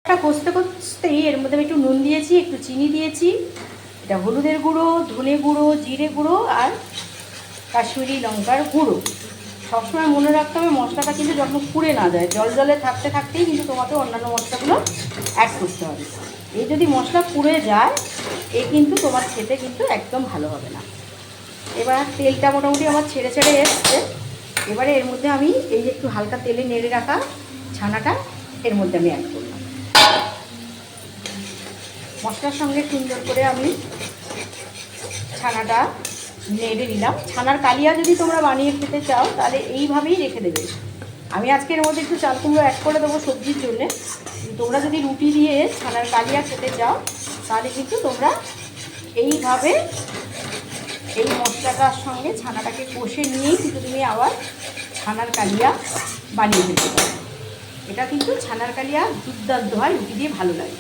এটা কষতে কষতেই এর মধ্যে আমি একটু নুন দিয়েছি, একটু চিনি দিয়েছি, এটা হলুদের গুঁড়ো, ধনে গুঁড়ো, জিরে গুঁড়ো আর কাশ্মীরি লঙ্কার গুঁড়ো। সবসময় মনে রাখতে হবে মশলাটা কিন্তু যখন পুড়ে না যায়, জল জলে থাকতে থাকতেই কিন্তু তোমাকে অন্যান্য মশলাগুলো অ্যাড করতে হবে। এই যদি মশলা পুড়ে যায় এ কিন্তু তোমার খেতে কিন্তু একদম ভালো হবে না। এবার তেলটা মোটামুটি আমার ছেড়ে ছেড়ে এসছে। এবারে এর মধ্যে আমি এই যে একটু হালকা তেলে নেড়ে রাখা ছানাটা এর মধ্যে আমি অ্যাড করলাম। মশলার সঙ্গে সুন্দর করে আমি ছানাটা নেড়ে নিলাম। ছানার কালিয়া যদি তোমরা বানিয়ে খেতে চাও তাহলে এইভাবেই রেখে দেবে। আমি আজকে এর মধ্যে একটু চাল কুমড়ো অ্যাড করে দেবো সবজির জন্যে। তোমরা যদি রুটি দিয়ে ছানার কালিয়া খেতে চাও তাহলে কিন্তু তোমরা এইভাবে এই মশলাটার সঙ্গে ছানাটাকে কষে নিয়েই কিন্তু তুমি আবার ছানার কালিয়া বানিয়ে ফেলতে পারো। এটা কিন্তু ছানার কালিয়া দুর্দান্ত হয়, রুটি দিয়ে ভালো লাগে।